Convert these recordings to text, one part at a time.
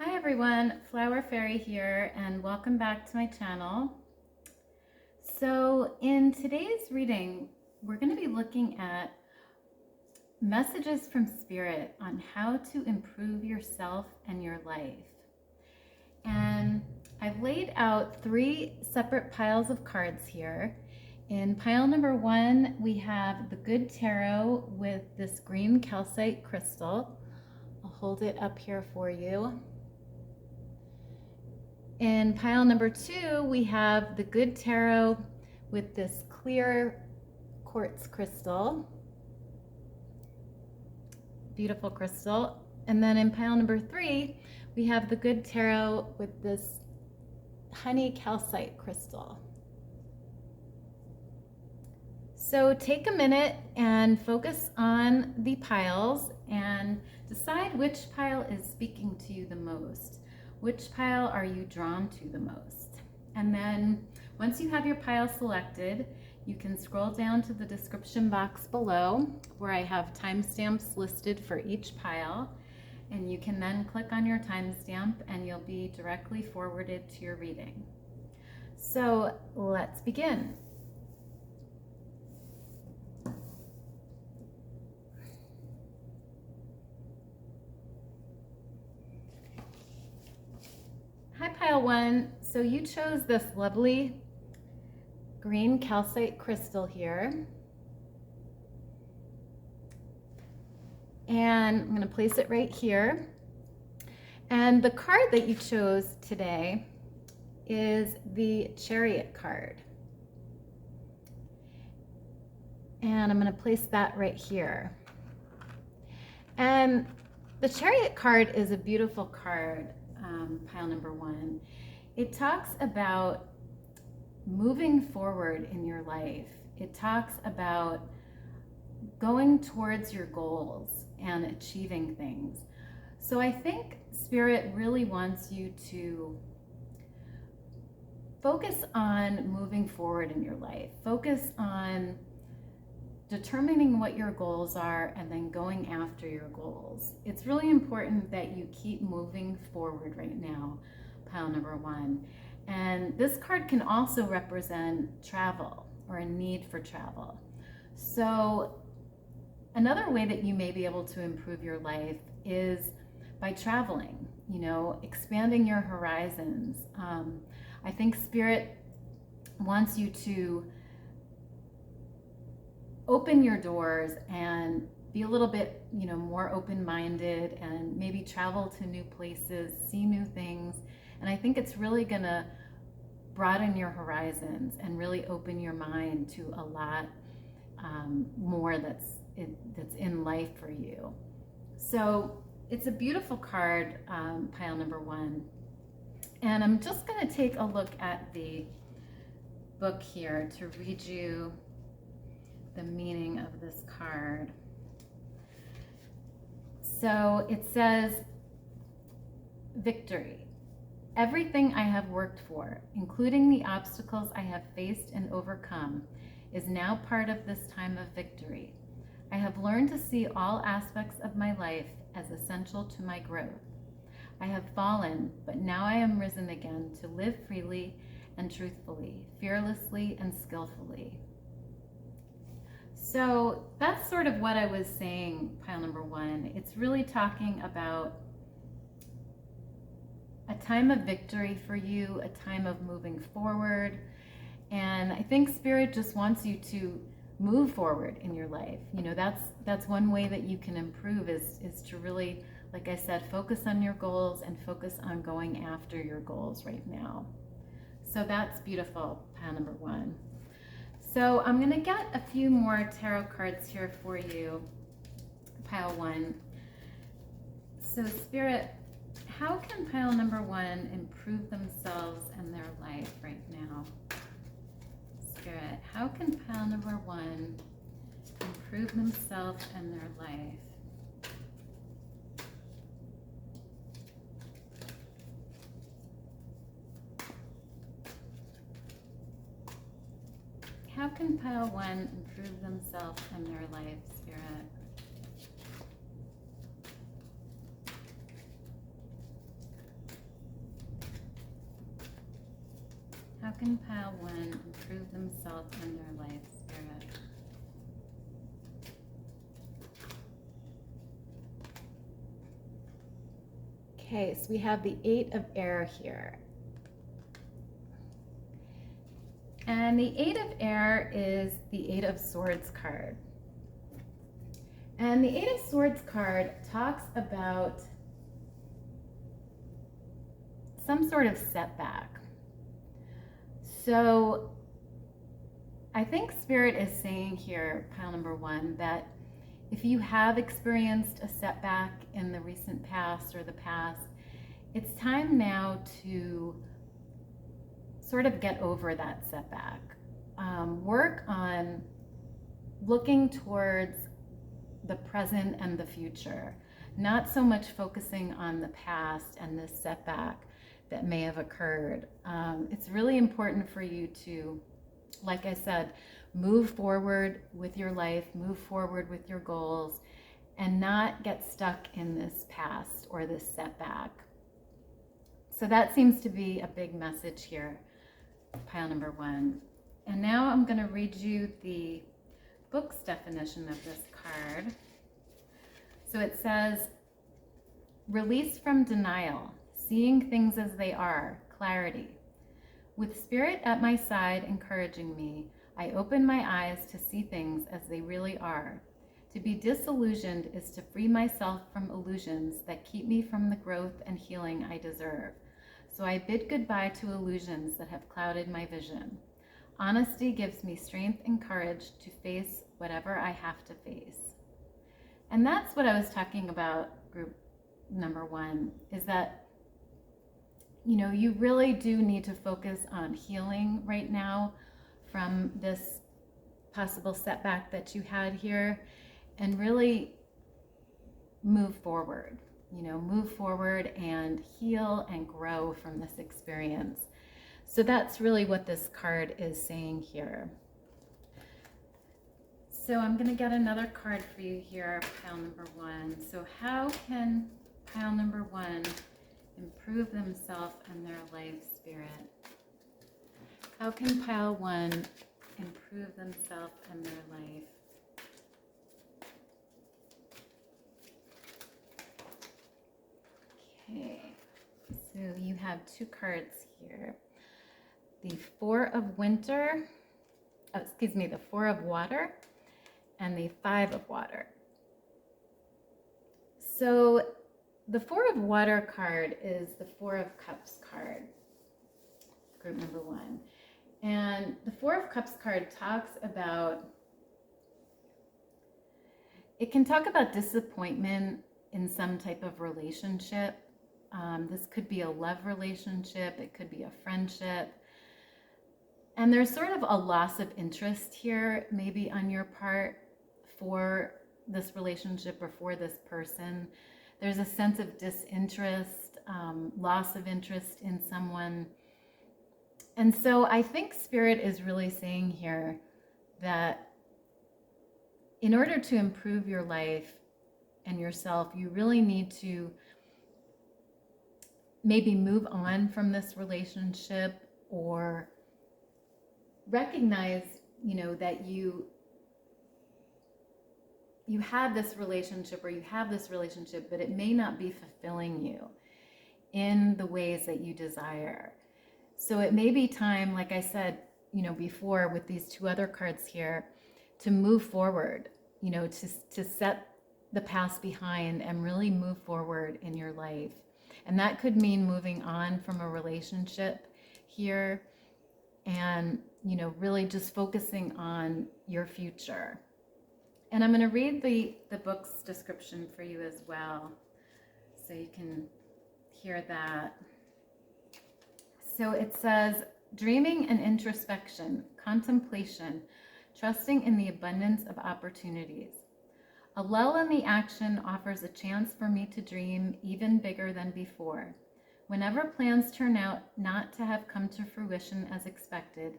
Hi everyone, Flower Fairy here, and welcome back to my channel. So in today's reading, we're going to be looking at messages from Spirit on how to improve yourself and your life. And I've laid out 3 separate piles of cards here. In pile number 1, we have the Good Tarot with this green calcite crystal. I'll hold it up here for you. In pile number 2, we have the Good Tarot with this clear quartz crystal. Beautiful crystal. And then in pile number 3, we have the Good Tarot with this honey calcite crystal. So take a minute and focus on the piles and decide which pile is speaking to you the most. Which pile are you drawn to the most? And then once you have your pile selected, you can scroll down to the description box below where I have timestamps listed for each pile. And you can then click on your timestamp and you'll be directly forwarded to your reading. So let's begin. Hi, pile 1. So you chose this lovely green calcite crystal here. And I'm going to place it right here. And the card that you chose today is the Chariot card. And I'm going to place that right here. And the Chariot card is a beautiful card. Pile number 1. It talks about moving forward in your life. It talks about going towards your goals and achieving things. So I think Spirit really wants you to focus on moving forward in your life. Focus on determining what your goals are and then going after your goals. It's really important that you keep moving forward right now, pile number 1. And this card can also represent travel or a need for travel. So another way that you may be able to improve your life is by traveling, expanding your horizons. I think Spirit wants you to open your doors and be a little bit, more open-minded and maybe travel to new places, see new things. And I think it's really gonna broaden your horizons and really open your mind to a lot more that's in life for you. So it's a beautiful card, pile number 1. And I'm just gonna take a look at the book here to read you the meaning of this card. So it says, victory. Everything I have worked for, including the obstacles I have faced and overcome, is now part of this time of victory. I have learned to see all aspects of my life as essential to my growth. I have fallen, but now I am risen again to live freely and truthfully, fearlessly and skillfully. So that's sort of what I was saying, pile number 1. It's really talking about a time of victory for you, a time of moving forward. And I think Spirit just wants you to move forward in your life. That's one way that you can improve is to really, like I said, focus on your goals and focus on going after your goals right now. So that's beautiful, pile number 1. So I'm going to get a few more tarot cards here for you, pile 1. So Spirit, how can pile number 1 improve themselves and their life right now? Spirit, how can pile number 1 improve themselves and their life? How can pile 1 improve themselves and their life, Spirit? How can pile 1 improve themselves and their life, Spirit? Okay, so we have the 8 of Air here. And the 8 of Air is the 8 of Swords card. And the 8 of Swords card talks about some sort of setback. So I think Spirit is saying here, pile number 1, that if you have experienced a setback in the recent past or the past, it's time now to sort of get over that setback. Work on looking towards the present and the future, not so much focusing on the past and this setback that may have occurred. It's really important for you to, like I said, move forward with your life, move forward with your goals, and not get stuck in this past or this setback. So that seems to be a big message here, pile number 1. And now I'm going to read you the book's definition of this card. So it says, release from denial, seeing things as they are, clarity. With Spirit at my side encouraging me, I open my eyes to see things as they really are. To be disillusioned is to free myself from illusions that keep me from the growth and healing I deserve. So I bid goodbye to illusions that have clouded my vision. Honesty gives me strength and courage to face whatever I have to face. And that's what I was talking about, group number 1, is that, you know, you really do need to focus on healing right now from this possible setback that you had here, and really move forward, move forward and heal and grow from this experience. So that's really what this card is saying here. So I'm going to get another card for you here, pile number 1. So how can pile number 1 improve themselves and their life, Spirit? How can pile 1 improve themselves and their life? Okay, so you have 2 cards here. The 4 of Winter, the 4 of Water, and the 5 of Water. So the 4 of Water card is the 4 of Cups card, group number 1. And the 4 of Cups card talks about, it can talk about disappointment in some type of relationship. This could be a love relationship, it could be a friendship. And there's sort of a loss of interest here, maybe on your part, for this relationship or for this person. There's a sense of disinterest, loss of interest in someone. And so I think Spirit is really saying here that in order to improve your life and yourself, you really need to maybe move on from this relationship, or recognize, that you had this relationship, or you have this relationship, but it may not be fulfilling you in the ways that you desire. So it may be time, like I said, before with these 2 other cards here, to move forward, to set the past behind and really move forward in your life. And that could mean moving on from a relationship here and, really just focusing on your future. And I'm going to read the book's description for you as well, so you can hear that. So it says, dreaming and introspection, contemplation, trusting in the abundance of opportunities. A lull in the action offers a chance for me to dream even bigger than before. Whenever plans turn out not to have come to fruition as expected,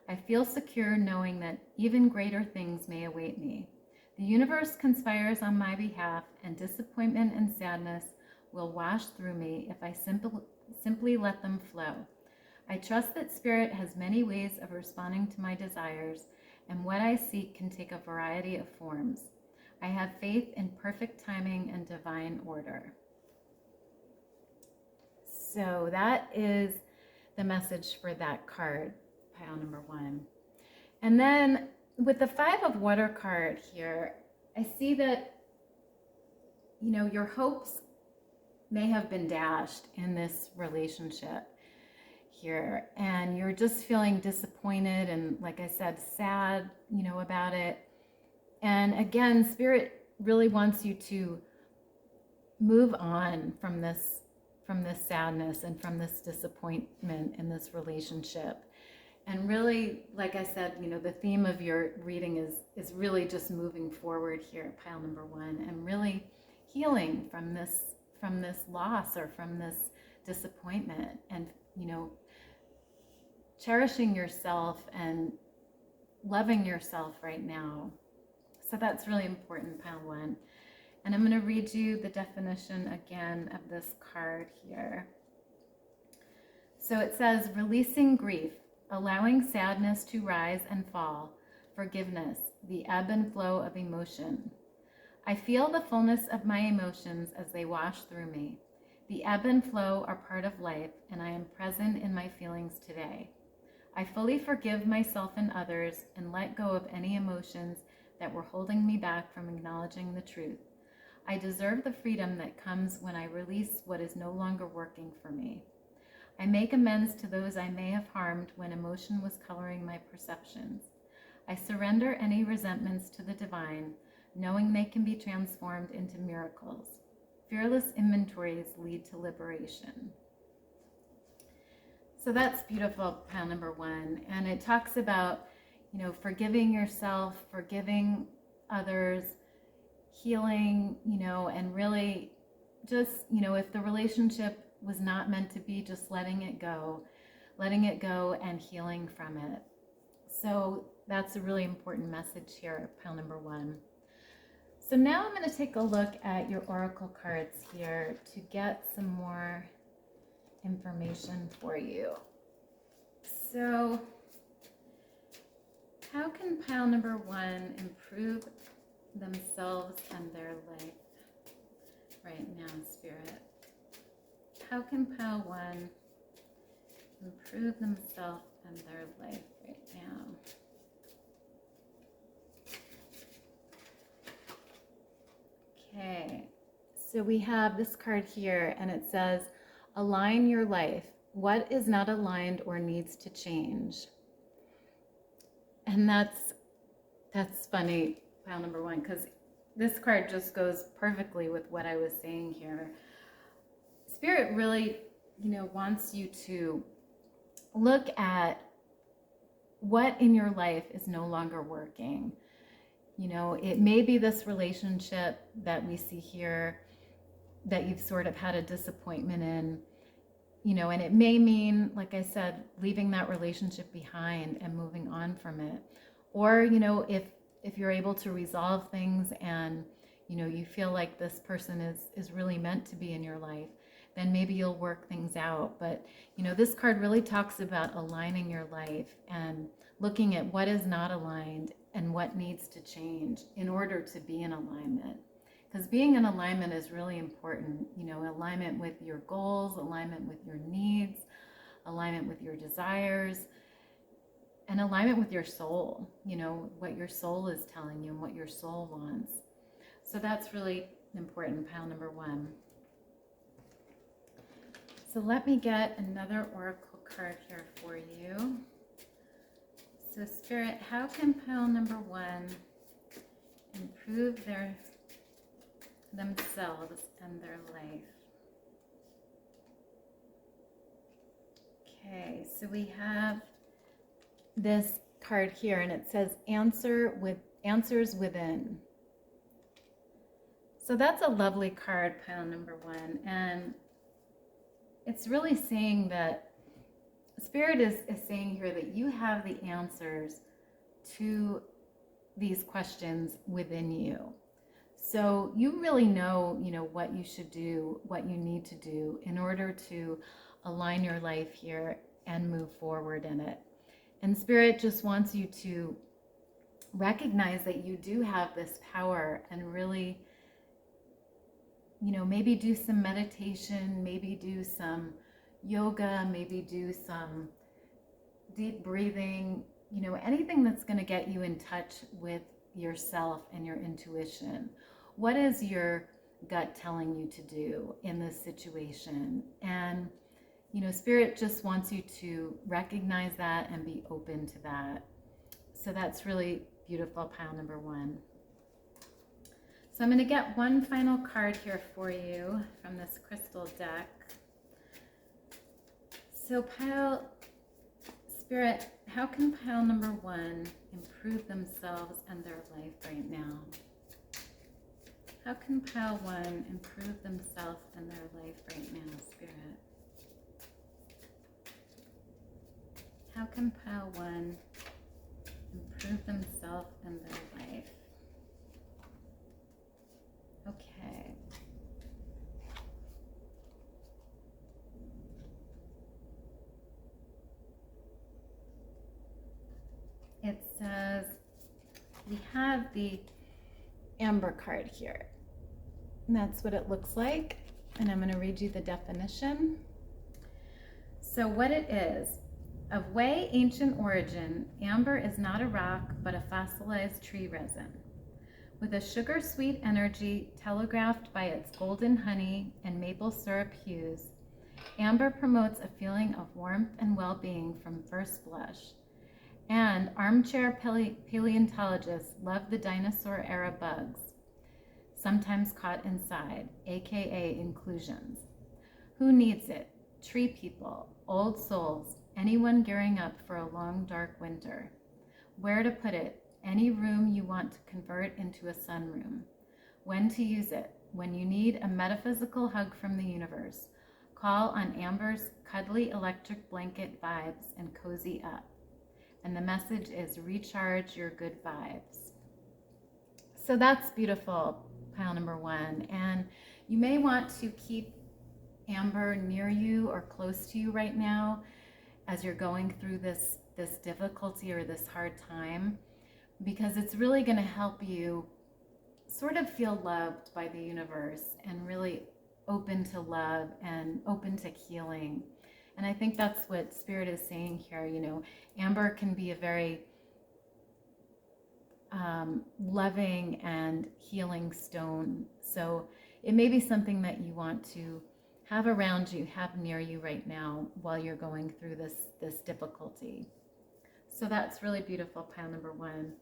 I feel secure knowing that even greater things may await me. The universe conspires on my behalf, and disappointment and sadness will wash through me if I simply let them flow. I trust that Spirit has many ways of responding to my desires, and what I seek can take a variety of forms. I have faith in perfect timing and divine order. So that is the message for that card, pile number 1. And then with the 5 of Water card here, I see that, your hopes may have been dashed in this relationship here, and you're just feeling disappointed and, like I said, sad, about it. And again, Spirit really wants you to move on from this sadness and from this disappointment in this relationship. And really, like I said, the theme of your reading is really just moving forward here, pile number 1, and really healing from this loss or from this disappointment, and cherishing yourself and loving yourself right now. So that's really important, pile 1. And I'm going to read you the definition again of this card here. So it says, releasing grief, allowing sadness to rise and fall, forgiveness, the ebb and flow of emotion. I feel the fullness of my emotions as they wash through me. The ebb and flow are part of life, and I am present in my feelings today. I fully forgive myself and others and let go of any emotions that were holding me back from acknowledging the truth. I deserve the freedom that comes when I release what is no longer working for me. I make amends to those I may have harmed when emotion was coloring my perceptions. I surrender any resentments to the divine, knowing they can be transformed into miracles. Fearless inventories lead to liberation. So that's beautiful, pile number 1. And it talks about, forgiving yourself, forgiving others, healing, and really just, if the relationship was not meant to be, just letting it go and healing from it. So that's a really important message here, pile number 1. So now I'm going to take a look at your oracle cards here to get some more information for you. So how can pile number 1 improve themselves and their life right now, Spirit? How can pile 1 improve themselves and their life right now? Okay, so we have this card here, and it says, align your life. What is not aligned or needs to change? And that's funny, pile number 1, because this card just goes perfectly with what I was saying here. Spirit really, wants you to look at what in your life is no longer working. It may be this relationship that we see here that you've sort of had a disappointment in, and it may mean, like I said, leaving that relationship behind and moving on from it. Or, if you're able to resolve things and, you feel like this person is really meant to be in your life, then maybe you'll work things out. But, this card really talks about aligning your life and looking at what is not aligned and what needs to change in order to be in alignment. Because being in alignment is really important, alignment with your goals, alignment with your needs, alignment with your desires, and alignment with your soul, what your soul is telling you and what your soul wants. So that's really important, pile number 1. So let me get another oracle card here for you. So Spirit, how can pile number 1 improve themselves and their life? Okay, so we have this card here, and it says answers within. So that's a lovely card, pile number 1, and it's really saying that Spirit is saying here that you have the answers to these questions within you. So you really know, what you should do, what you need to do in order to align your life here and move forward in it. And Spirit just wants you to recognize that you do have this power, and really, maybe do some meditation, maybe do some yoga, maybe do some deep breathing, anything that's going to get you in touch with yourself and your intuition. What is your gut telling you to do in this situation? And, Spirit just wants you to recognize that and be open to that. So that's really beautiful, pile number 1. So I'm going to get one final card here for you from this crystal deck. So Spirit, how can pile number 1 improve themselves and their life right now? How can pile 1 improve themselves and their life right now, Spirit? How can pile 1 improve themselves and their life? Okay. It says we have the Amber card here. And that's what it looks like. And I'm going to read you the definition. So what it is, of way ancient origin, amber is not a rock, but a fossilized tree resin. With a sugar-sweet energy telegraphed by its golden honey and maple syrup hues, amber promotes a feeling of warmth and well-being from first blush. And armchair paleontologists love the dinosaur-era bugs, sometimes caught inside, aka inclusions. Who needs it? Tree people, old souls, anyone gearing up for a long, dark winter. Where to put it? Any room you want to convert into a sunroom. When to use it? When you need a metaphysical hug from the universe. Call on Amber's cuddly electric blanket vibes and cozy up. And the message is recharge your good vibes. So that's beautiful, pile number 1. And you may want to keep Amber near you or close to you right now as you're going through this difficulty or this hard time, because it's really going to help you sort of feel loved by the universe and really open to love and open to healing. And I think that's what Spirit is saying here. Amber can be a very loving and healing stone. So it may be something that you want to have around you, have near you right now while you're going through this difficulty. So that's really beautiful, pile number 1.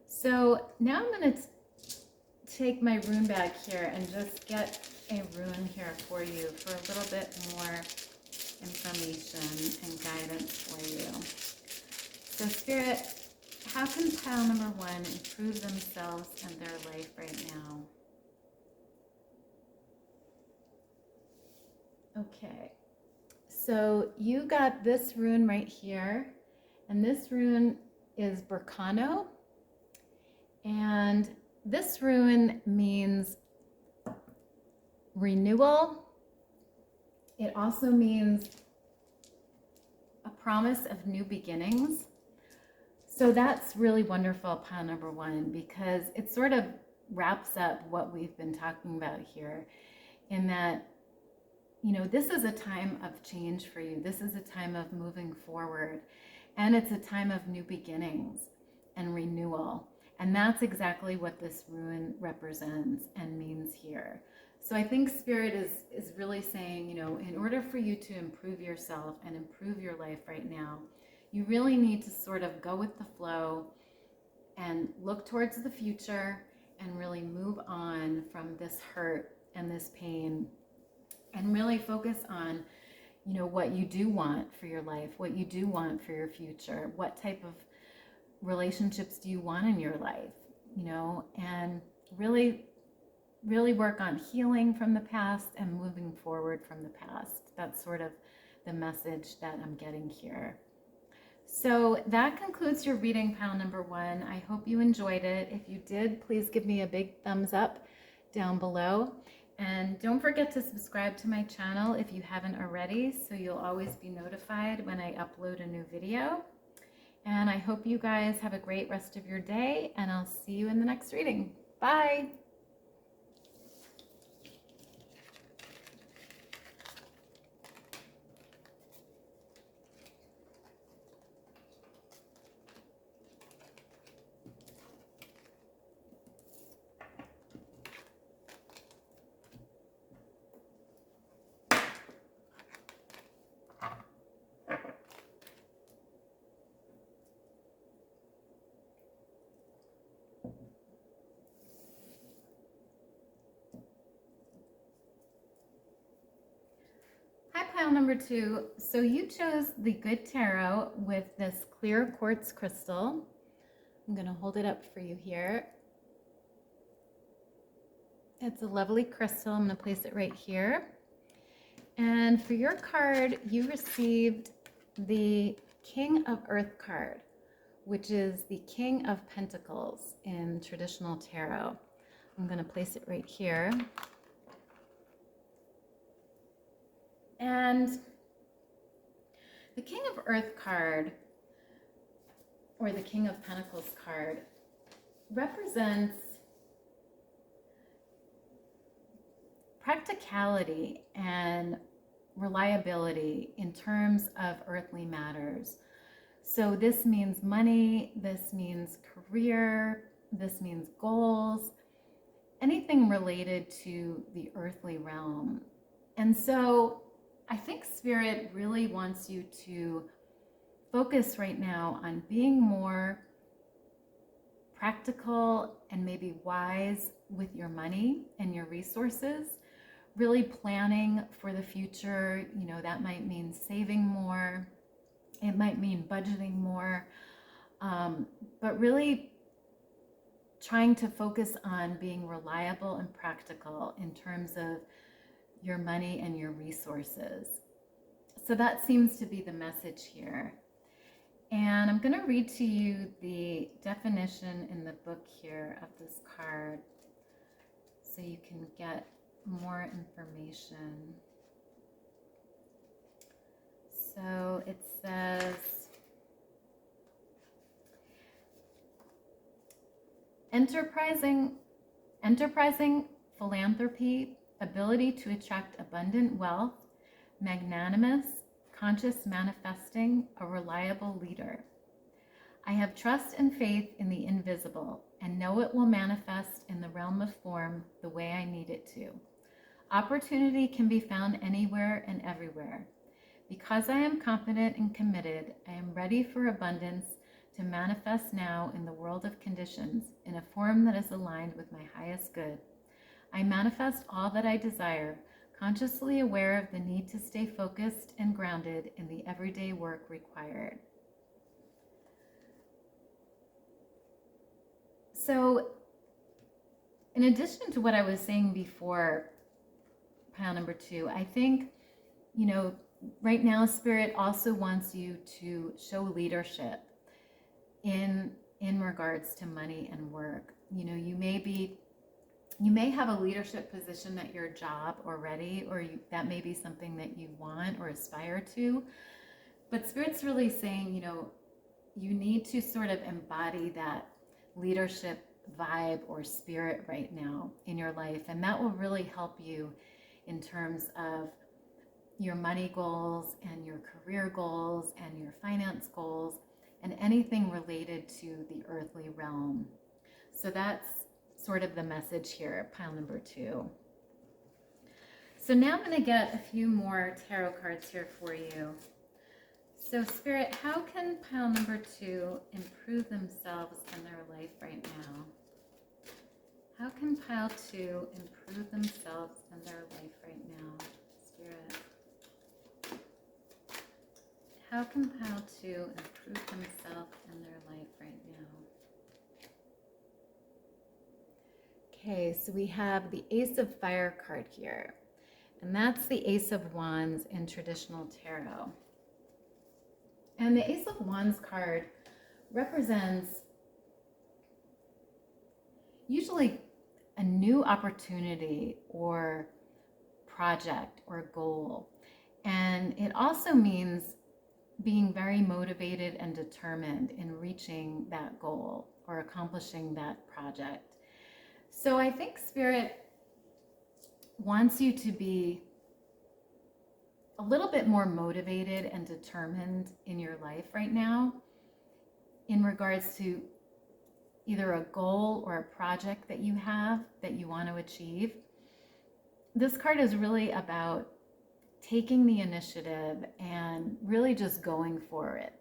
So now I'm going to take my rune bag here and just get a rune here for you for a little bit more information and guidance for you. So Spirit, how can pile number 1 improve themselves and their life right now? Okay, so you got this rune right here, and this rune is Burkano, and this rune means renewal. It also means a promise of new beginnings. So that's really wonderful, pile number 1, because it sort of wraps up what we've been talking about here, in that this is a time of change for you. This is a time of moving forward, and it's a time of new beginnings and renewal. And that's exactly what this rune represents and means here. So I think Spirit is really saying, in order for you to improve yourself and improve your life right now, you really need to sort of go with the flow and look towards the future and really move on from this hurt and this pain, and really focus on, what you do want for your life, what you do want for your future, what type of relationships do you want in your life, and really work on healing from the past and moving forward from the past. That's sort of the message that I'm getting here. So that concludes your reading, pile number 1. I hope you enjoyed it. If you did, please give me a big thumbs up down below. And don't forget to subscribe to my channel if you haven't already, so you'll always be notified when I upload a new video. And I hope you guys have a great rest of your day, and I'll see you in the next reading. Bye! Hi, pile number 2. So you chose the Good Tarot with this clear quartz crystal. I'm going to hold it up for you here. It's a lovely crystal. I'm going to place it right here. And for your card, you received the King of Earth card, which is the King of Pentacles in traditional tarot. I'm going to place it right here. And the King of Earth card, or the King of Pentacles card, represents practicality and reliability in terms of earthly matters. So this means money, this means career, this means goals, anything related to the earthly realm. And so I think Spirit really wants you to focus right now on being more practical and maybe wise with your money and your resources, really planning for the future. You know, that might mean saving more, it might mean budgeting more, but really trying to focus on being reliable and practical in terms of your money and your resources. So that seems to be the message here. And I'm going to read to you the definition in the book here of this card so you can get more information. So it says, enterprising philanthropy, ability to attract abundant wealth, magnanimous, conscious manifesting, a reliable leader. I have trust and faith in the invisible and know it will manifest in the realm of form the way I need it to. Opportunity can be found anywhere and everywhere. Because I am confident and committed, I am ready for abundance to manifest now in the world of conditions in a form that is aligned with my highest good. I manifest all that I desire, consciously aware of the need to stay focused and grounded in the everyday work required. So, in addition to what I was saying before, pile number 2, I think, you know, right now Spirit also wants you to show leadership in regards to money and work. You know, you may have a leadership position at your job already, or that may be something that you want or aspire to. But Spirit's really saying, you know, you need to sort of embody that leadership vibe or spirit right now in your life. And that will really help you in terms of your money goals and your career goals and your finance goals and anything related to the earthly realm. So that's sort of the message here, pile number 2. So now I'm going to get a few more tarot cards here for you. So Spirit, how can pile number 2 improve themselves in their life right now? How can pile 2 improve themselves in their life right now, Spirit? How can pile 2 improve themselves in their life right now? Okay, so we have the Ace of Fire card here, and that's the Ace of Wands in traditional tarot. And the Ace of Wands card represents usually a new opportunity or project or goal. And it also means being very motivated and determined in reaching that goal or accomplishing that project. So I think Spirit wants you to be a little bit more motivated and determined in your life right now in regards to either a goal or a project that you have that you want to achieve. This card is really about taking the initiative and really just going for it,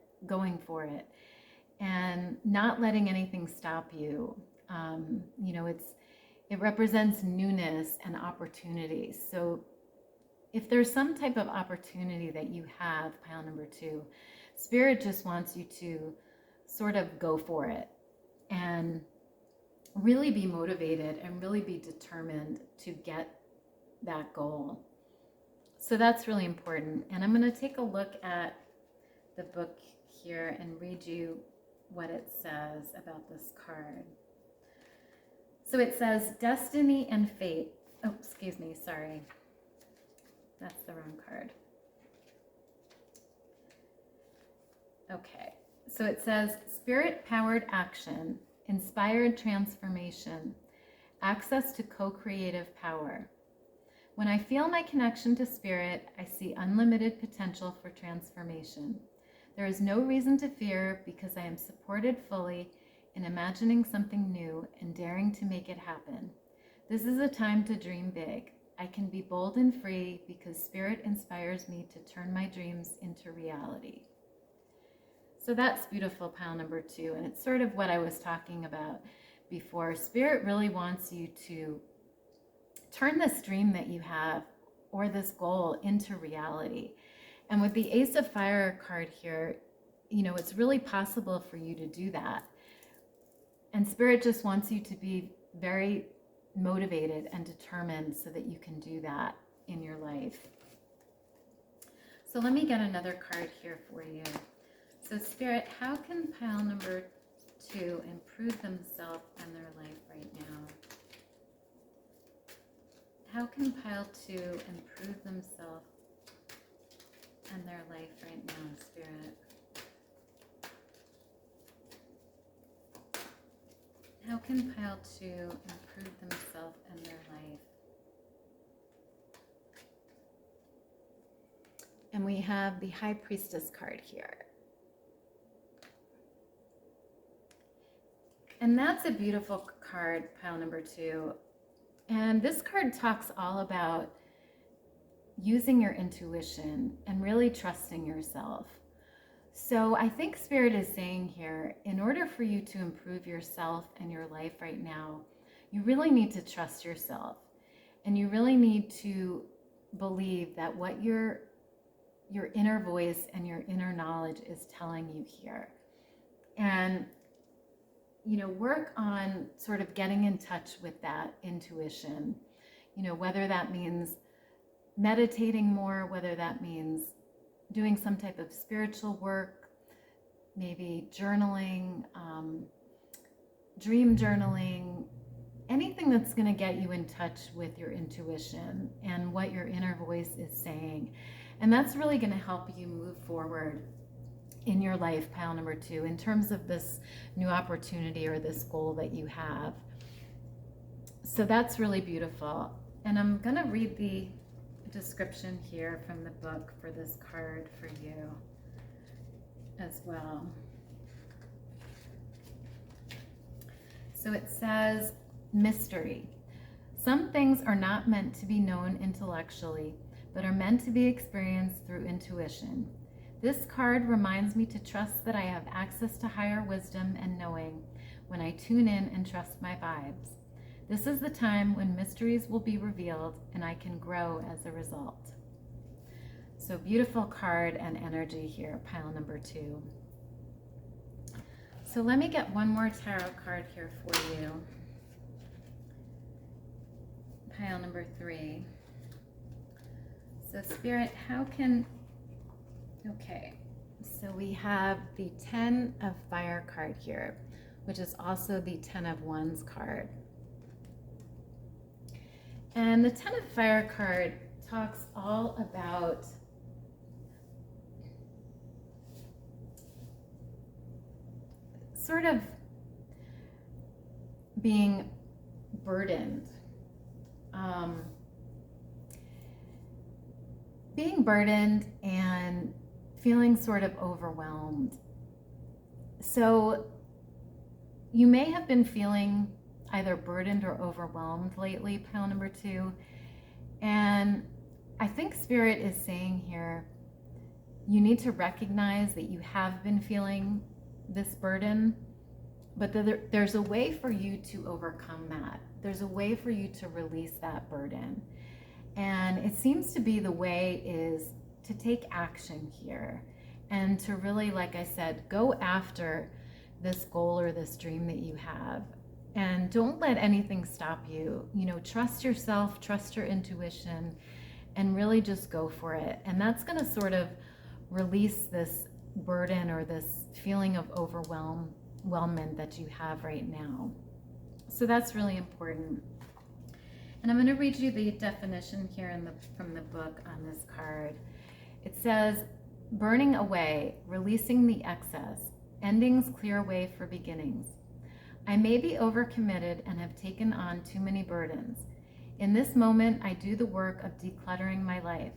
and not letting anything stop you. It represents newness and opportunity. So if there's some type of opportunity that you have, pile number 2, Spirit just wants you to sort of go for it and really be motivated and really be determined to get that goal. So that's really important. And I'm going to take a look at the book here and read you what it says about this card. So it says, destiny and fate. Oh, excuse me, sorry. That's the wrong card. Okay, so it says, spirit-powered action, inspired transformation, access to co-creative power. When I feel my connection to spirit, I see unlimited potential for transformation. There is no reason to fear because I am supported fully in imagining something new and daring to make it happen. This is a time to dream big. I can be bold and free because spirit inspires me to turn my dreams into reality. So that's beautiful, pile number 2. And it's sort of what I was talking about before. Spirit really wants you to turn this dream that you have or this goal into reality. And with the Ace of Fire card here, it's really possible for you to do that. And Spirit just wants you to be very motivated and determined so that you can do that in your life. So let me get another card here for you. So Spirit, how can pile number 2 improve themselves and their life right now? How can pile 2 improve themselves and their life right now, Spirit? How can pile 2 improve themselves and their life? And we have the High Priestess card here. And that's a beautiful card, pile number 2. And this card talks all about using your intuition and really trusting yourself. So I think Spirit is saying here, in order for you to improve yourself and your life right now, you really need to trust yourself. And you really need to believe that what your inner voice and your inner knowledge is telling you here. And, work on sort of getting in touch with that intuition, whether that means meditating more, whether that means doing some type of spiritual work, maybe journaling, dream journaling, anything that's going to get you in touch with your intuition and what your inner voice is saying. And that's really going to help you move forward in your life, pile number 2, in terms of this new opportunity or this goal that you have. So that's really beautiful. And I'm going to read the description here from the book for this card for you as well. So it says, mystery. Some things are not meant to be known intellectually, but are meant to be experienced through intuition. This card reminds me to trust that I have access to higher wisdom and knowing when I tune in and trust my vibes. This is the time when mysteries will be revealed and I can grow as a result. So beautiful card and energy here, pile number 2. So let me get one more tarot card here for you. Pile number 3. So Spirit, okay, so we have the 10 of Fire card here, which is also the 10 of Wands card. And the Ten of Fire card talks all about sort of being burdened. Being burdened and feeling sort of overwhelmed. So you may have been feeling either burdened or overwhelmed lately, pile number 2. And I think Spirit is saying here, you need to recognize that you have been feeling this burden, but there's a way for you to overcome that. There's a way for you to release that burden. And it seems to be the way is to take action here and to really, like I said, go after this goal or this dream that you have. And don't let anything stop you. You know, trust yourself, trust your intuition, and really just go for it. And that's going to sort of release this burden or this feeling of overwhelmment that you have right now. So that's really important. And I'm going to read you the definition here from the book on this card. It says, burning away, releasing the excess, endings clear way for beginnings. I may be overcommitted and have taken on too many burdens. In this moment, I do the work of decluttering my life.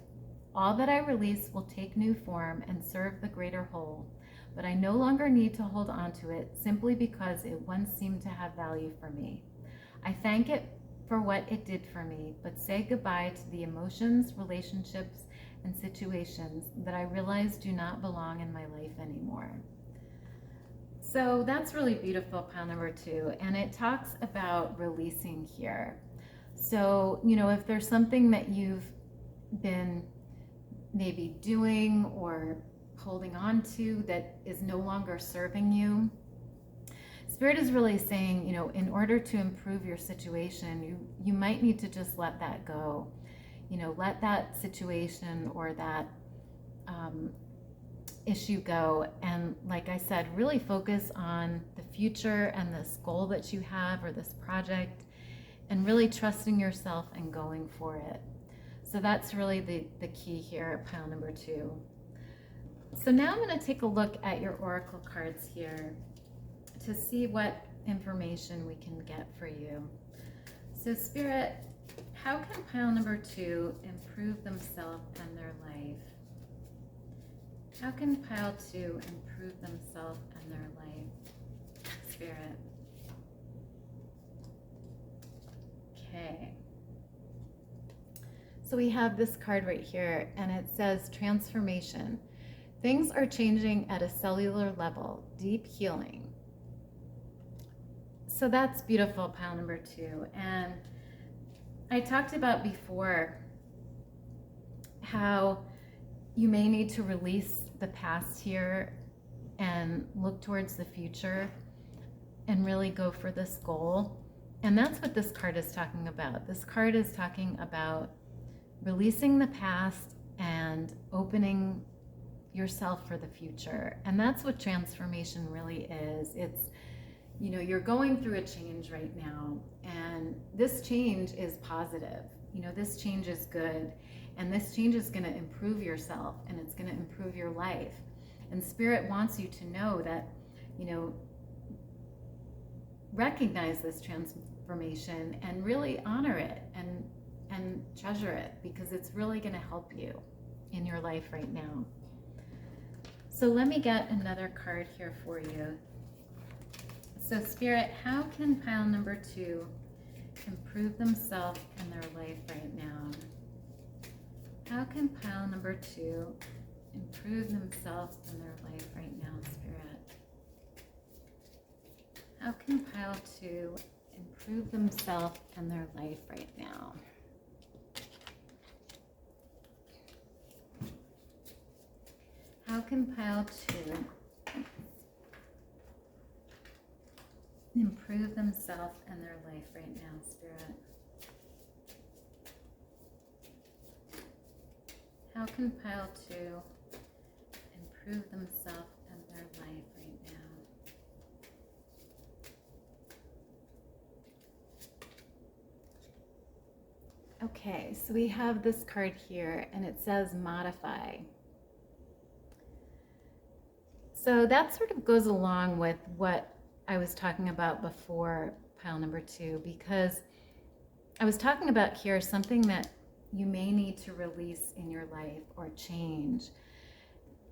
All that I release will take new form and serve the greater whole, but I no longer need to hold on to it simply because it once seemed to have value for me. I thank it for what it did for me, but say goodbye to the emotions, relationships, and situations that I realize do not belong in my life anymore. So that's really beautiful, pile number 2, and it talks about releasing here. So, you know, if there's something that you've been maybe doing or holding on to that is no longer serving you, Spirit is really saying, you know, in order to improve your situation, you might need to just let that go. You know, let that situation or that issue go. And like I said, really focus on the future and this goal that you have or this project, and really trusting yourself and going for it. So that's really the key here at pile number 2. So now I'm going to take a look at your oracle cards here to see what information we can get for you. So Spirit, how can pile number 2 improve themselves and their life? How can pile 2 improve themselves and their life? Spirit. Okay. So we have this card right here, and it says transformation. Things are changing at a cellular level, deep healing. So that's beautiful, pile number 2. And I talked about before how you may need to release the past here and look towards the future and really go for this goal. And that's what this card is talking about. This card is talking about releasing the past and opening yourself for the future. And that's what transformation really is. It's, you know, you're going through a change right now, and this change is positive. You know, this change is good, and this change is going to improve yourself, and it's going to improve your life. And Spirit wants you to know that, you know, recognize this transformation and really honor it and treasure it, because it's really going to help you in your life right now. So let me get another card here for you. So Spirit, how can pile number 2 improve themselves and their life right now? How can pile number 2 improve themselves and their life right now, Spirit? How can pile 2 improve themselves and their life right now? How can pile 2 improve themselves and their life right now, Spirit? How can pile 2 improve themselves and their life right now? Okay, so we have this card here and it says modify. So that sort of goes along with what I was talking about before, pile number 2, because I was talking about here something that you may need to release in your life or change.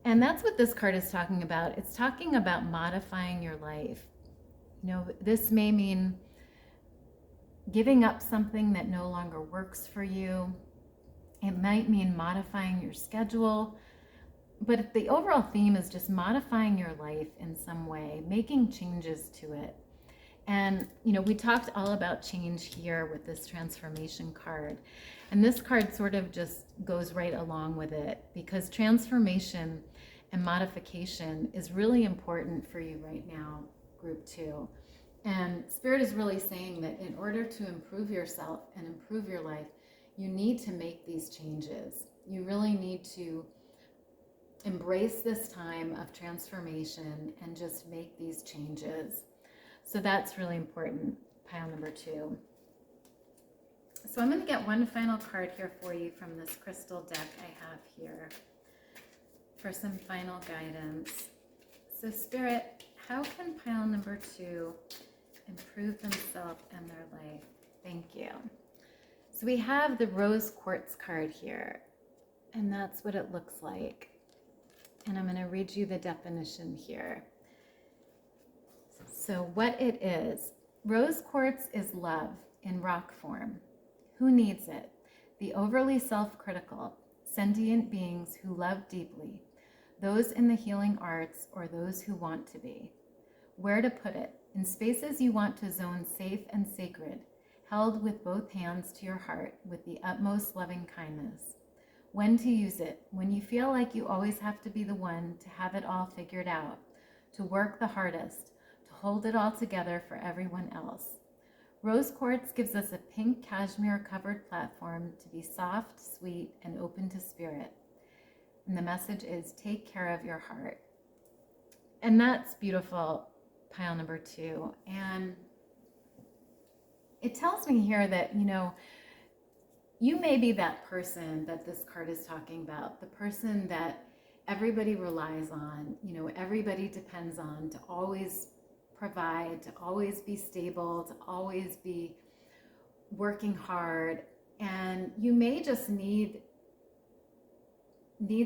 And that's what this card is talking about. It's talking about modifying your life. You know, this may mean giving up something that no longer works for you. It might mean modifying your schedule. But the overall theme is just modifying your life in some way, making changes to it. And, you know, we talked all about change here with this transformation card. And this card sort of just goes right along with it, because transformation and modification is really important for you right now, group 2. And Spirit is really saying that in order to improve yourself and improve your life, you need to make these changes. You really need to embrace this time of transformation and just make these changes. So that's really important, pile number 2. So I'm going to get one final card here for you from this crystal deck I have here for some final guidance. So Spirit, how can pile number 2 improve themselves and their life? Thank you. So we have the rose quartz card here, and that's what it looks like. And I'm going to read you the definition here. So what it is, rose quartz is love in rock form. Who needs it? The overly self-critical, sentient beings who love deeply, those in the healing arts or those who want to be. Where to put it? In spaces you want to zone safe and sacred, held with both hands to your heart with the utmost loving kindness. When to use it? When you feel like you always have to be the one to have it all figured out, to work the hardest, to hold it all together for everyone else. Rose quartz gives us a pink cashmere covered platform to be soft, sweet, and open to spirit. And the message is take care of your heart. And that's beautiful, pile number 2. And it tells me here that, you know, you may be that person that this card is talking about, the person that everybody relies on, you know, everybody depends on to always provide, to always be stable, to always be working hard. And you may just need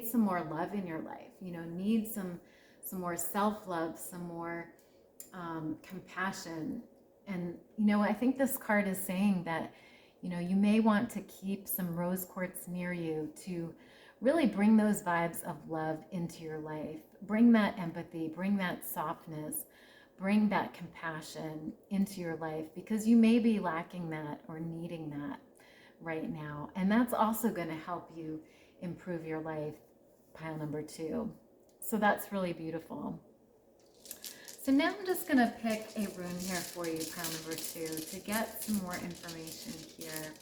some more love in your life, you know, need some more self-love, some more compassion. And, you know, I think this card is saying that, you know, you may want to keep some rose quartz near you to really bring those vibes of love into your life. Bring that empathy, bring that softness, bring that compassion into your life, because you may be lacking that or needing that right now. And that's also going to help you improve your life, pile number 2. So that's really beautiful. So now I'm just going to pick a rune here for you, pile number 2, to get some more information here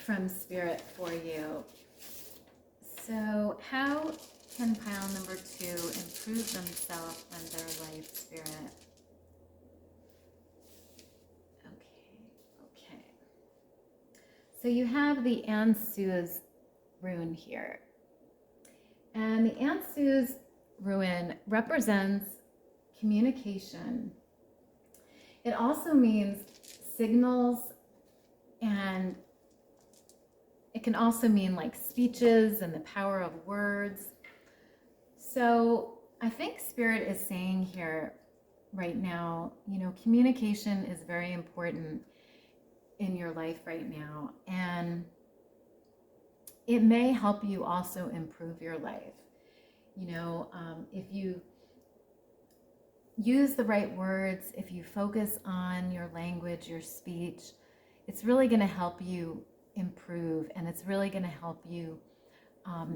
from Spirit for you. So how can pile number 2 improve themselves and their life, Spirit? Okay. So you have the Ansuz rune here. And the Ansuz rune represents communication. It also means signals, and it can also mean like speeches and the power of words. So I think Spirit is saying here right now, you know, communication is very important in your life right now. And it may help you also improve your life. You know, if you use the right words, if you focus on your language, your speech, it's really going to help you improve, and it's really going to help you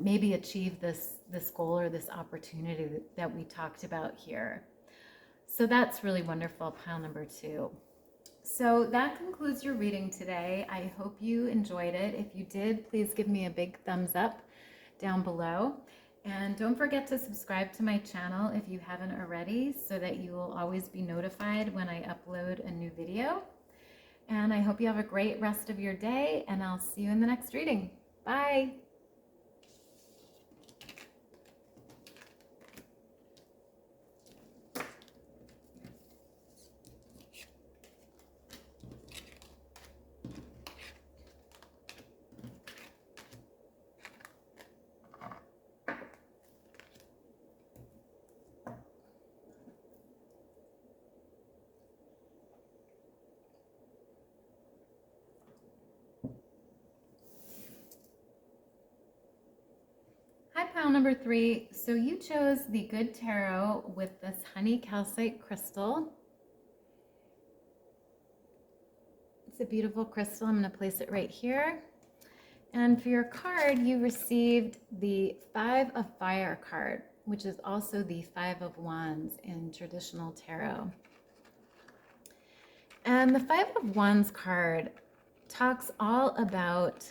maybe achieve this goal or this opportunity that we talked about here. So that's really wonderful, pile number 2. So that concludes your reading today. I hope you enjoyed it. If you did, please give me a big thumbs up down below. And don't forget to subscribe to my channel if you haven't already, so that you will always be notified when I upload a new video. And I hope you have a great rest of your day, and I'll see you in the next reading. Bye. Hi, pile number 3. So you chose the Good Tarot with this honey calcite crystal. It's a beautiful crystal. I'm going to place it right here. And for your card, you received the 5 of Fire card, which is also the 5 of Wands in traditional tarot. And the 5 of Wands card talks all about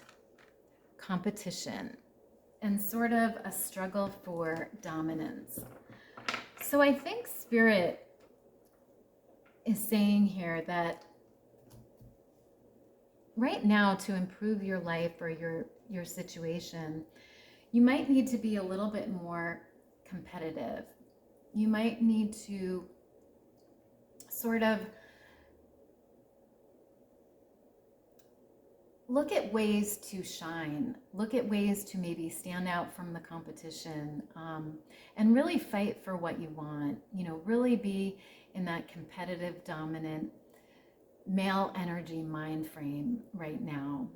competition and sort of a struggle for dominance. So I think Spirit is saying here that right now, to improve your life or your situation, you might need to be a little bit more competitive. You might need to sort of look at ways to shine, look at ways to maybe stand out from the competition, and really fight for what you want. You know, really be in that competitive, dominant, male energy mind frame right now,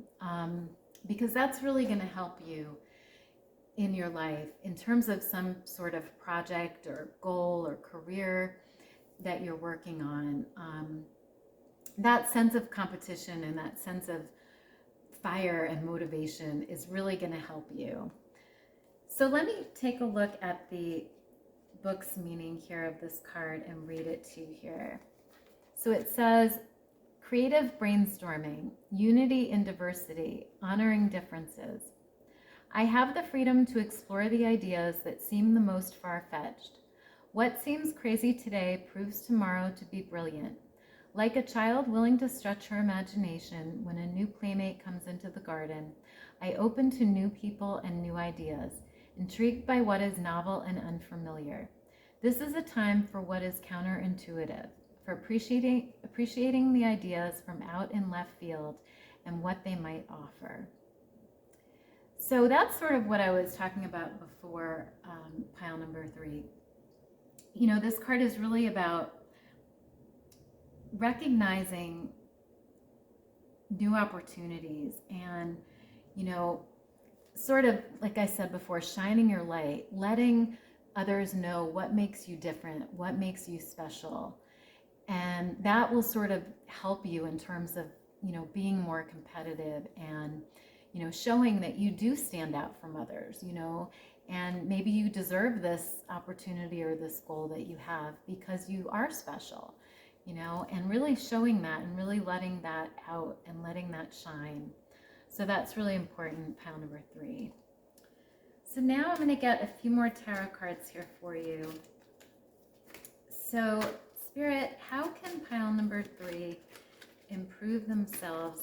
because that's really going to help you in your life in terms of some sort of project or goal or career that you're working on. That sense of competition and that sense of fire and motivation is really going to help you. So let me take a look at the book's meaning here of this card and read it to you here. So it says, creative brainstorming, unity in diversity, honoring differences. I have the freedom to explore the ideas that seem the most far-fetched. What seems crazy today proves tomorrow to be brilliant. Like a child willing to stretch her imagination when a new playmate comes into the garden, I open to new people and new ideas, intrigued by what is novel and unfamiliar. This is a time for what is counterintuitive, for appreciating the ideas from out in left field and what they might offer. So that's sort of what I was talking about before, pile number 3. You know, this card is really about recognizing new opportunities and, you know, sort of, like I said before, shining your light, letting others know what makes you different, what makes you special. And that will sort of help you in terms of, you know, being more competitive and, you know, showing that you do stand out from others, you know, and maybe you deserve this opportunity or this goal that you have because you are special, you know, and really showing that and really letting that out and letting that shine. So that's really important, pile number 3. So now I'm going to get a few more tarot cards here for you. So Spirit, how can pile number 3 improve themselves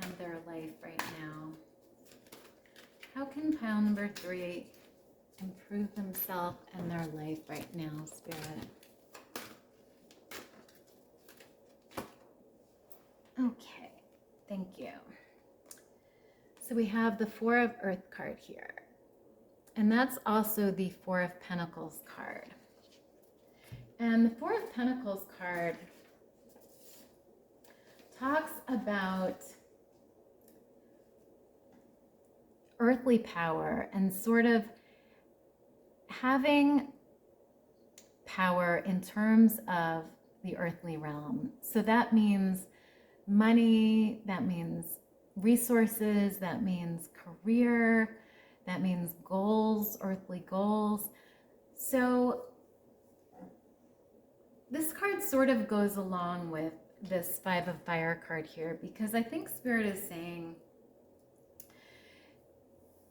and their life right now? How can pile number 3 improve themselves and their life right now, Spirit? Okay, thank you. So we have the 4 of Earth card here. And that's also the 4 of Pentacles card. And the 4 of Pentacles card talks about earthly power and sort of having power in terms of the earthly realm. So that means money, that means resources, that means career, that means goals, earthly goals. So this card sort of goes along with this 5 of Fire card here, because I think Spirit is saying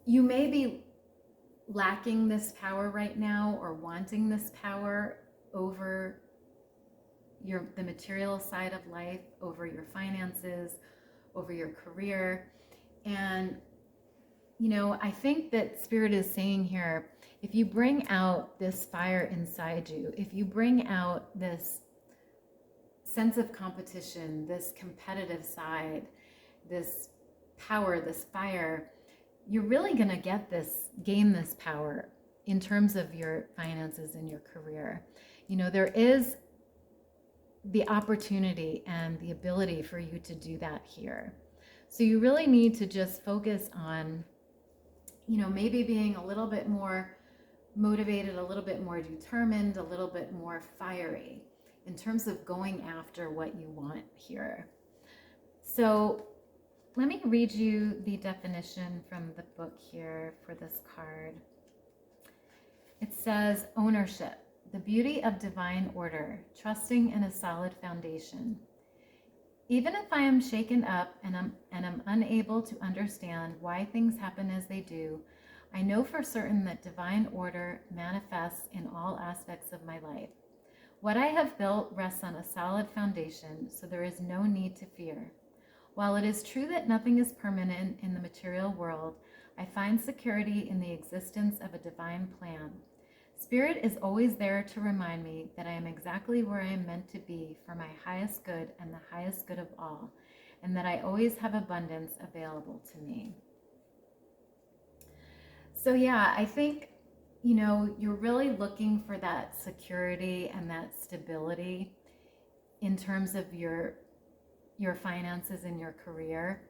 you may be lacking this power right now or wanting this power over the material side of life over your finances, over your career. And, I think that Spirit is saying here, if you bring out this fire inside you, if you bring out this sense of competition, this competitive side, this power, this fire, you're really going to gain this power in terms of your finances and your career. There is the opportunity and the ability for you to do that here. So you really need to just focus on, maybe being a little bit more motivated, a little bit more determined, a little bit more fiery in terms of going after what you want here. So let me read you the definition from the book here for this card. It says, ownership, the beauty of divine order, trusting in a solid foundation. Even if I am shaken up and am unable to understand why things happen as they do, I know for certain that divine order manifests in all aspects of my life. What I have built rests on a solid foundation, so there is no need to fear. While it is true that nothing is permanent in the material world, I find security in the existence of a divine plan. Spirit is always there to remind me that I am exactly where I am meant to be for my highest good and the highest good of all, and that I always have abundance available to me. So yeah, I think, you're really looking for that security and that stability in terms of your finances and your career.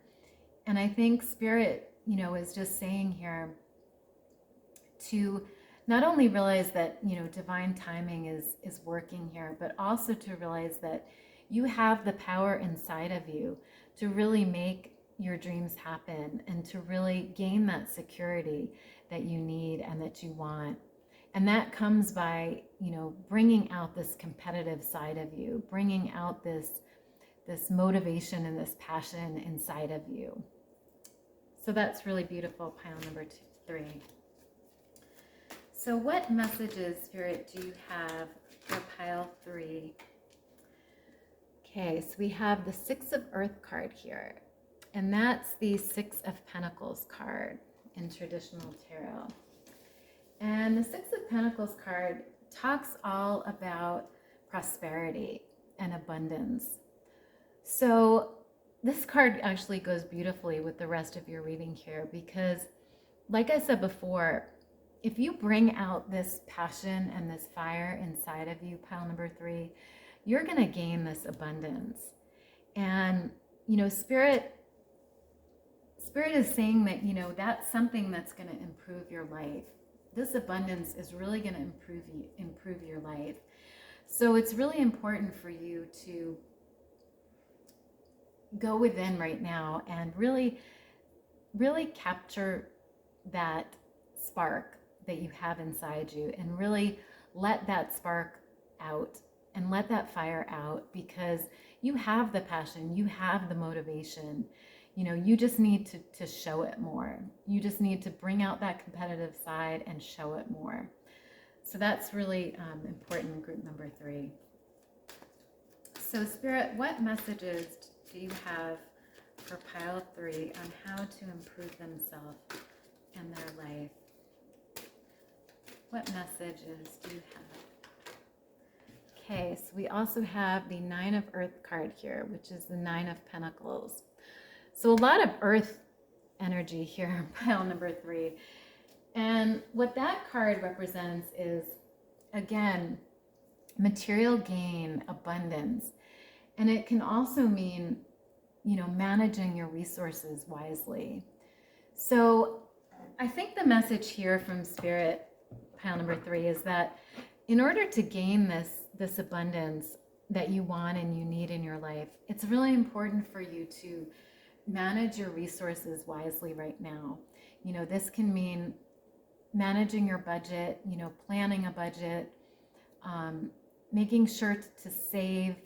And I think Spirit, is just saying here to not only realize that, divine timing is working here, but also to realize that you have the power inside of you to really make your dreams happen and to really gain that security that you need and that you want. And that comes by, bringing out this competitive side of you, bringing out this motivation and this passion inside of you. So that's really beautiful, pile number 3. So what messages, Spirit, do you have for pile 3? Okay, so we have the 6 of Earth card here. And that's the 6 of Pentacles card in traditional tarot. And the 6 of Pentacles card talks all about prosperity and abundance. So this card actually goes beautifully with the rest of your reading here because, like I said before, if you bring out this passion and this fire inside of you, pile number 3, you're going to gain this abundance. And, Spirit is saying that, that's something that's going to improve your life. This abundance is really going to improve your life. So it's really important for you to go within right now and really, really capture that spark that you have inside you and really let that spark out and let that fire out, because you have the passion, you have the motivation. You just need to show it more. You just need to bring out that competitive side and show it more. So that's really important in group number 3. So Spirit, what messages do you have for pile 3 on how to improve themselves and their life? What messages do you have? Okay, so we also have the 9 of Earth card here, which is the 9 of Pentacles. So a lot of earth energy here, pile number 3. And what that card represents is, again, material gain, abundance. And it can also mean, managing your resources wisely. So I think the message here from Spirit, pile number 3, is that in order to gain this abundance that you want and you need in your life, it's really important for you to manage your resources wisely right now. This can mean managing your budget, planning a budget, making sure to save,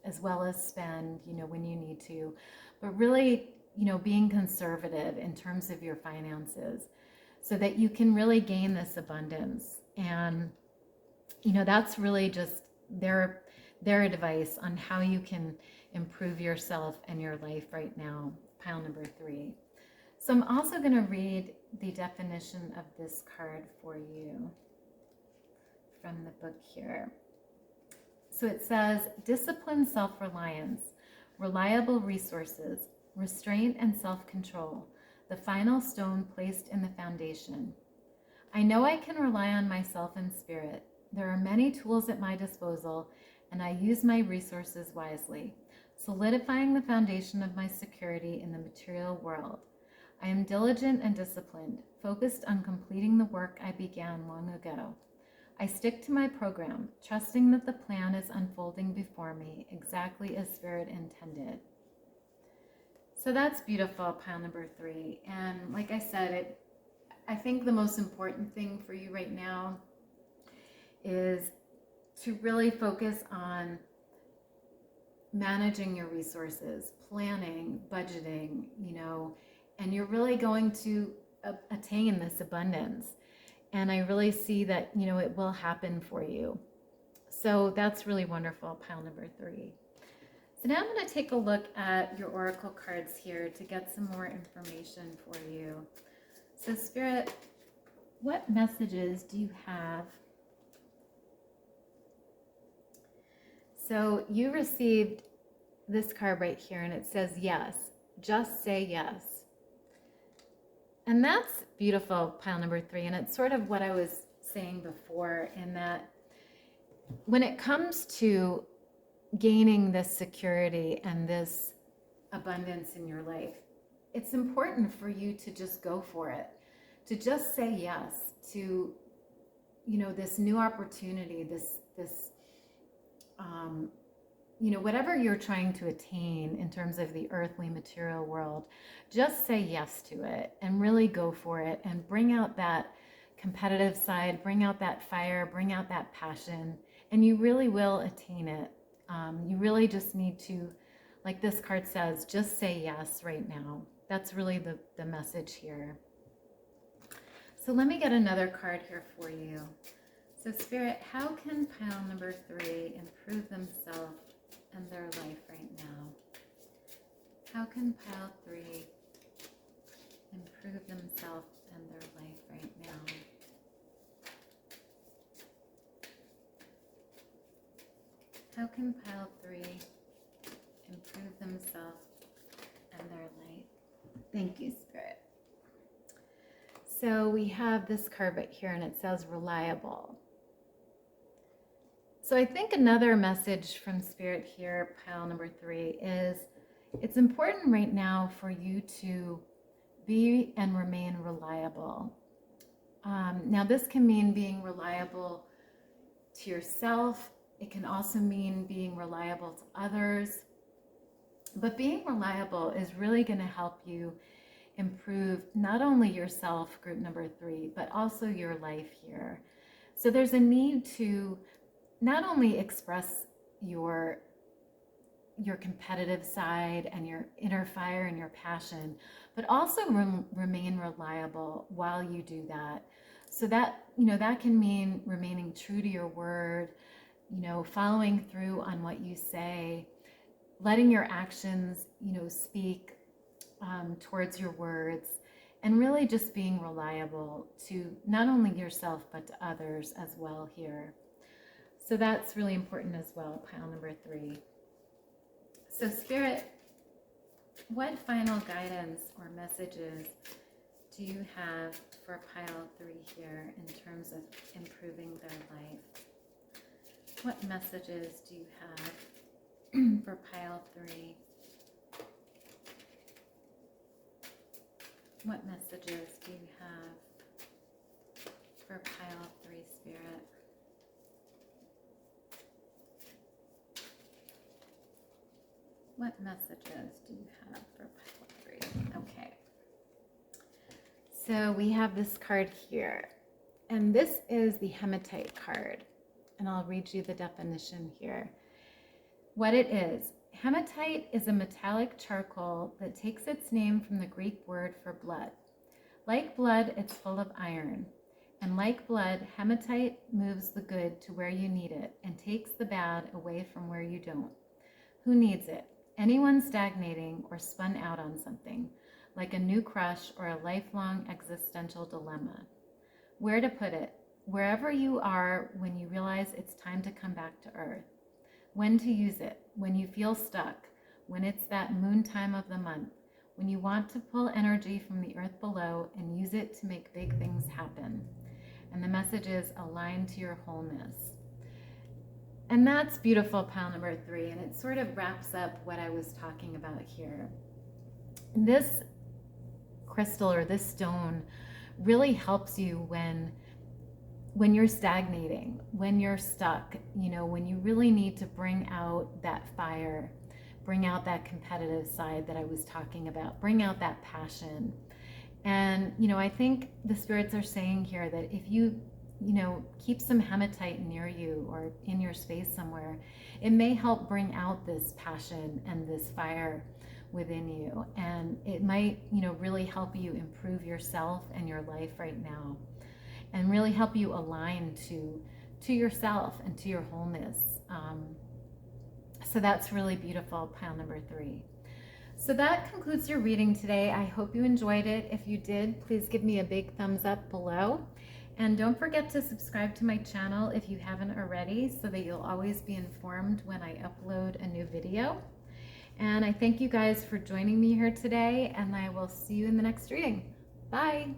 as well as spend, when you need to, but really, being conservative in terms of your finances so that you can really gain this abundance. And, that's really just their advice on how you can improve yourself and your life right now, pile number 3. So I'm also going to read the definition of this card for you from the book here. So it says, discipline, self-reliance, reliable resources, restraint and self-control, the final stone placed in the foundation. I know I can rely on myself and spirit. There are many tools at my disposal, and I use my resources wisely, solidifying the foundation of my security in the material world. I am diligent and disciplined, focused on completing the work I began long ago. I stick to my program, trusting that the plan is unfolding before me exactly as Spirit intended. So that's beautiful, pile number 3. And like I said, I think the most important thing for you right now is to really focus on managing your resources, planning, budgeting, and you're really going to attain this abundance. And I really see that, it will happen for you. So that's really wonderful, pile number 3. So now I'm going to take a look at your oracle cards here to get some more information for you. So Spirit, what messages do you have? So you received this card right here, and it says yes. Just say yes. And that's beautiful, pile number 3. And it's sort of what I was saying before, in that when it comes to gaining this security and this abundance in your life, it's important for you to just go for it, to just say yes to, this new opportunity, this whatever you're trying to attain in terms of the earthly material world. Just say yes to it and really go for it, and bring out that competitive side, bring out that fire, bring out that passion, and you really will attain it. You really just need to, like this card says, just say yes right now. That's really the message here. So let me get another card here for you. So Spirit, how can pile number 3 improve themselves and their life right now? How can pile 3 improve themselves and their life right now? How can pile 3 improve themselves and their life? Thank you, Spirit. So we have this card right here, and it says reliable. So I think another message from Spirit here, pile number 3, is it's important right now for you to be and remain reliable. Now this can mean being reliable to yourself. It can also mean being reliable to others. But being reliable is really going to help you improve not only yourself, group number 3, but also your life here. So there's a need to not only express your competitive side and your inner fire and your passion, but also remain reliable while you do that. So that, that can mean remaining true to your word, following through on what you say, letting your actions, speak towards your words, and really just being reliable to not only yourself, but to others as well here. So that's really important as well, pile number 3. So Spirit, what final guidance or messages do you have for pile 3 here in terms of improving their life? What messages do you have for pile 3? What messages do you have for pile 3, Spirit? What messages do you have for pile 3? Okay. So we have this card here, and this is the hematite card, and I'll read you the definition here. What it is: hematite is a metallic charcoal that takes its name from the Greek word for blood. Like blood, it's full of iron. And like blood, hematite moves the good to where you need it and takes the bad away from where you don't. Who needs it? Anyone stagnating or spun out on something, like a new crush or a lifelong existential dilemma. Where to put it? Wherever you are when you realize it's time to come back to earth. When to use it? When you feel stuck, when it's that moon time of the month, when you want to pull energy from the earth below and use it to make big things happen. And the message is align to your wholeness. And that's beautiful, pile number 3. And it sort of wraps up what I was talking about here. This crystal or this stone really helps you when you're stagnating, when you're stuck, when you really need to bring out that fire, bring out that competitive side that I was talking about, bring out that passion. And, I think the spirits are saying here that if you, keep some hematite near you or in your space somewhere, it may help bring out this passion and this fire within you. And it might, really help you improve yourself and your life right now and really help you align to yourself and to your wholeness. So that's really beautiful, pile number 3. So that concludes your reading today. I hope you enjoyed it. If you did, please give me a big thumbs up below. And don't forget to subscribe to my channel if you haven't already so that you'll always be informed when I upload a new video. And I thank you guys for joining me here today, and I will see you in the next reading. Bye.